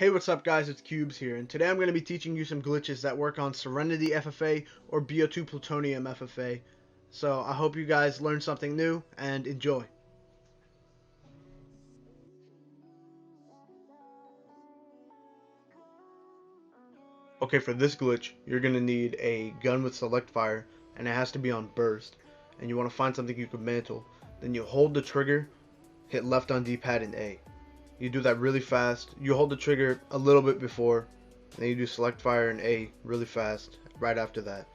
Hey, what's up guys, it's Cubes here, and today I'm going to be teaching you some glitches that work on Serenity FFA or Bo2 Plutonium FFA. So I hope you guys learned something new, and enjoy. Okay, for this glitch, you're going to need a gun with select fire, and it has to be on burst. And you want to find something you can mantle. Then you hold the trigger, hit left on D-pad and A. You do that really fast. You hold the trigger a little bit before, then you do select fire and A really fast right after that.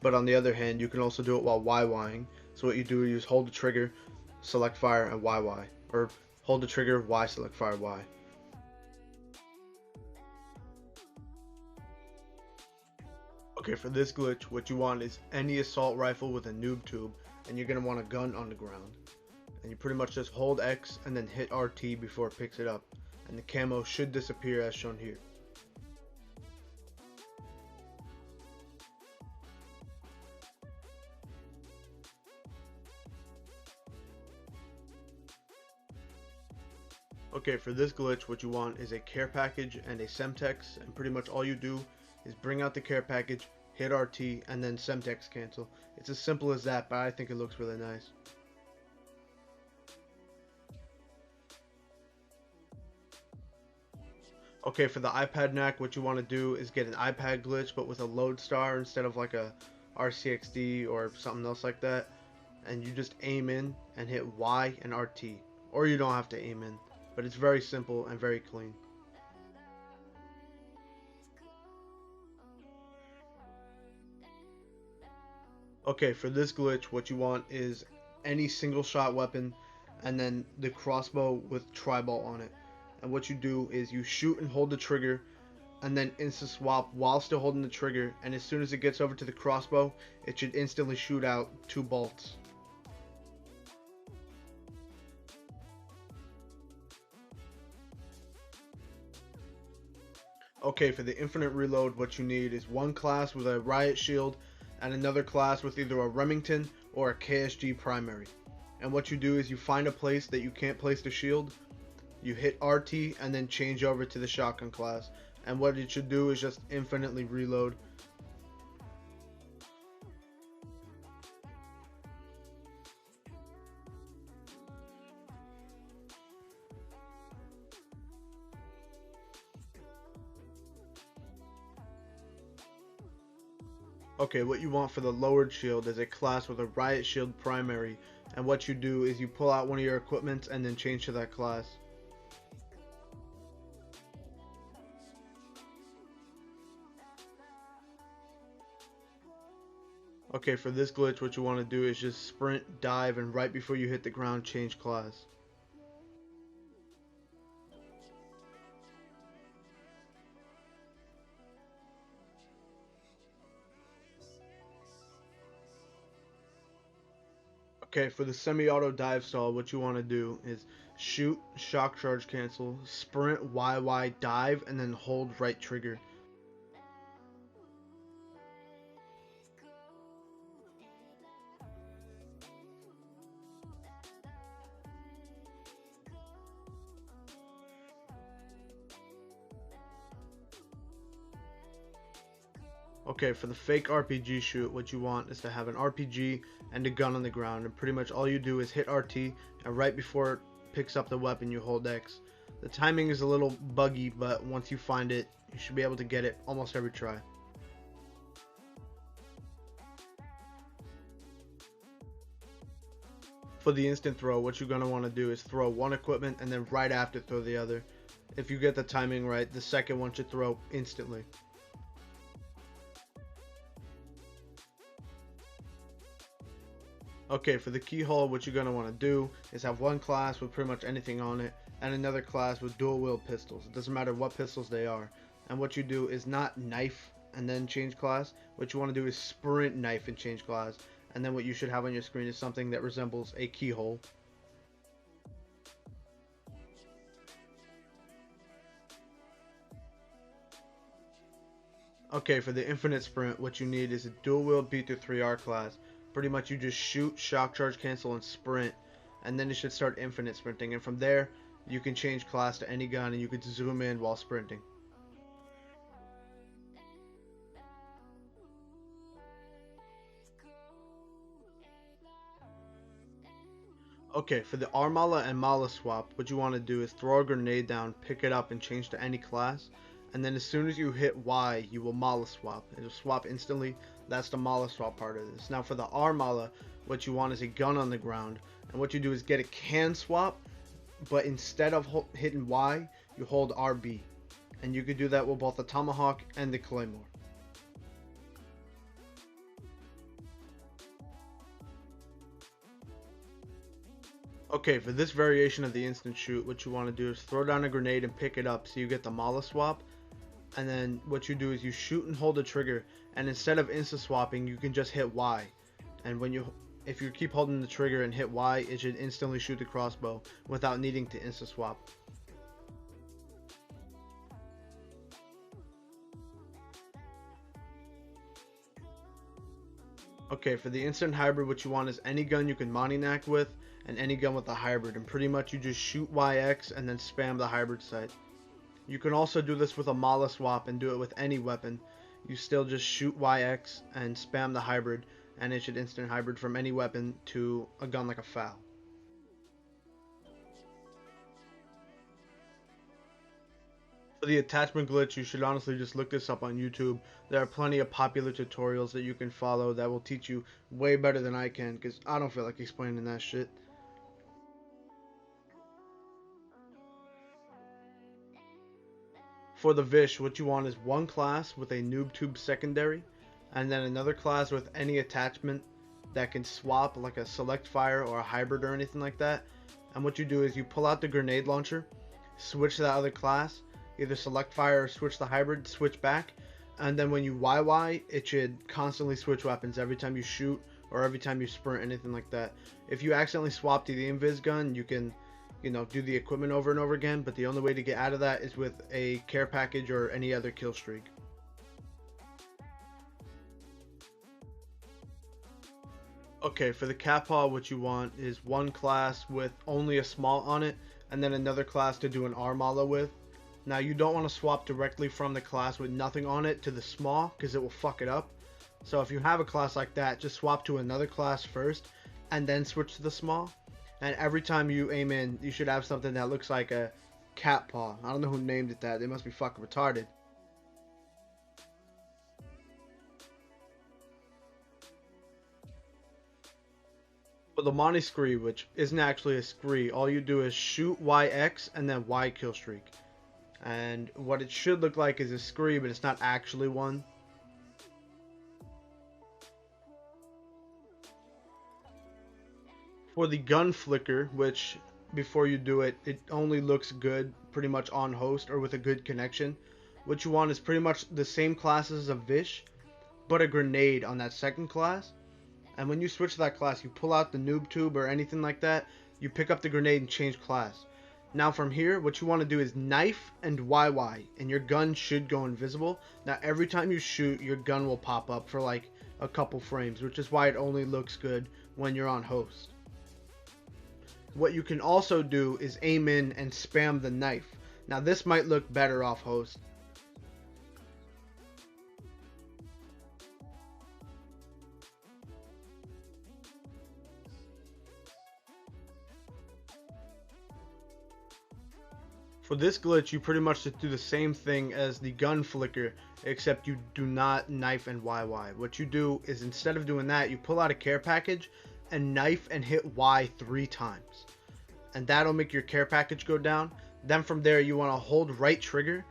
But on the other hand, you can also do it while YYing. So what you do is hold the trigger, select fire, and YY. Or hold the trigger, Y, select fire, Y. Okay, for this glitch, what you want is any assault rifle with a noob tube, and you're going to want a gun on the ground. And you pretty much just hold X and then hit RT before it picks it up. And the camo should disappear as shown here. Okay, for this glitch, what you want is a care package and a Semtex, and pretty much all you do is bring out the care package, hit RT, and then Semtex cancel. It's as simple as that, but I think it looks really nice. Okay, for the iPad knack, what you want to do is get an iPad glitch, but with a lodestar instead of like a RCXD or something else like that. And you just aim in and hit Y and RT. Or you don't have to aim in, but it's very simple and very clean. Okay, for this glitch, what you want is any single shot weapon and then the crossbow with tri-ball on it. And what you do is you shoot and hold the trigger and then insta swap while still holding the trigger, and as soon as it gets over to the crossbow, it should instantly shoot out 2 bolts. Okay, for the infinite reload, what you need is one class with a riot shield and another class with either a Remington or a KSG primary. And what you do is you find a place that you can't place the shield, you hit RT and then change over to the shotgun class. And what it should do is just infinitely reload. Okay, what you want for the lowered shield is a class with a riot shield primary, and what you do is you pull out one of your equipments and then change to that class. Okay, for this glitch, what you want to do is just sprint, dive, and right before you hit the ground, change class. Okay, for the semi-auto dive stall, what you want to do is shoot, shock charge cancel, sprint, YY, dive, and then hold right trigger. Okay, for the fake RPG shoot, what you want is to have an RPG and a gun on the ground, and pretty much all you do is hit RT, and right before it picks up the weapon, you hold X. The timing is a little buggy, but once you find it, you should be able to get it almost every try. For the instant throw, what you're going to want to do is throw one equipment and then right after throw the other. If you get the timing right, the second one should throw instantly. Okay, for the Keyhole, what you're going to want to do is have one class with pretty much anything on it and another class with dual wield pistols. It doesn't matter what pistols they are. And what you do is not knife and then change class. What you want to do is sprint, knife, and change class. And then what you should have on your screen is something that resembles a keyhole. Okay, for the infinite sprint, what you need is a dual wield B-3R class. Pretty much you just shoot, shock charge cancel, and sprint, and then it should start infinite sprinting, and from there you can change class to any gun and you can zoom in while sprinting. Okay, for the RMala and Mala swap, what you want to do is throw a grenade down, pick it up, and change to any class. And then as soon as you hit Y, you will Mala swap. It'll swap instantly. That's the Mala swap part of this. Now for the RMala, what you want is a gun on the ground. And what you do is get a can swap, but instead of hitting Y, you hold RB. And you could do that with both the Tomahawk and the Claymore. Okay, for this variation of the instant shoot, what you want to do is throw down a grenade and pick it up so you get the Mala swap. And then what you do is you shoot and hold the trigger, and instead of insta swapping, you can just hit Y. And if you keep holding the trigger and hit Y, it should instantly shoot the crossbow without needing to insta swap. Okay, for the instant hybrid, what you want is any gun you can Moni knack with, and any gun with a hybrid, and pretty much you just shoot YX and then spam the hybrid sight. You can also do this with a Mala swap and do it with any weapon. You still just shoot YX and spam the hybrid, and it should instant hybrid from any weapon to a gun like a FAL. For the attachment glitch, you should honestly just look this up on YouTube. There are plenty of popular tutorials that you can follow that will teach you way better than I can, because I don't feel like explaining that shit. For the Vish, what you want is one class with a noob tube secondary, and then another class with any attachment that can swap, like a select fire or a hybrid or anything like that. And what you do is you pull out the grenade launcher, switch to that other class, either select fire or switch the hybrid, switch back, and then when you YY, it should constantly switch weapons every time you shoot or every time you sprint, anything like that. If you accidentally swap to the Invis gun, you can do the equipment over and over again, but the only way to get out of that is with a care package or any other kill streak. Okay, for the CatPaw, what you want is one class with only a small on it, and then another class to do an RMala with. Now, you don't want to swap directly from the class with nothing on it to the small, because it will fuck it up. So if you have a class like that, just swap to another class first, and then switch to the small. And every time you aim in, you should have something that looks like a CatPaw. I don't know who named it that. They must be fucking retarded. For the Moni Skree, which isn't actually a Skree, all you do is shoot YX and then Y kill streak. And what it should look like is a Skree, but it's not actually one. For the gun flicker, which before you do it, it only looks good pretty much on host or with a good connection. What you want is pretty much the same classes as a Vish, but a grenade on that second class. And when you switch to that class, you pull out the noob tube or anything like that, you pick up the grenade and change class. Now from here, what you want to do is knife and YY, and your gun should go invisible. Now every time you shoot, your gun will pop up for like a couple frames, which is why it only looks good when you're on host. What you can also do is aim in and spam the knife. Now this might look better off host. For this glitch, you pretty much just do the same thing as the gun flicker, except you do not knife and YY. What you do is instead of doing that, you pull out a care package and knife and hit Y 3 times. And that'll make your care package go down. Then from there, you want to hold right trigger,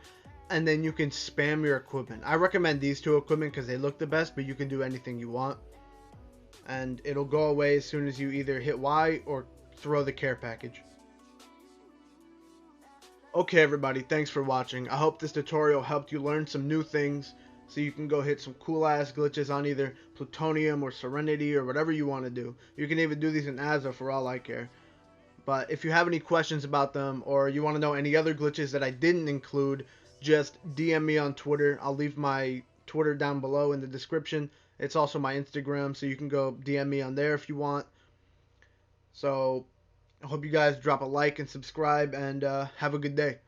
and then you can spam your equipment. I recommend these two equipment because they look the best, but you can do anything you want. And it'll go away as soon as you either hit Y or throw the care package. Okay everybody, thanks for watching. I hope this tutorial helped you learn some new things so you can go hit some cool ass glitches on either Plutonium or Serenity or whatever you want to do. You can even do these in Asa for all I care. But if you have any questions about them or you want to know any other glitches that I didn't include, just DM me on Twitter. I'll leave my Twitter down below in the description. It's also my Instagram, so you can go DM me on there if you want. So I hope you guys drop a like and subscribe, and have a good day.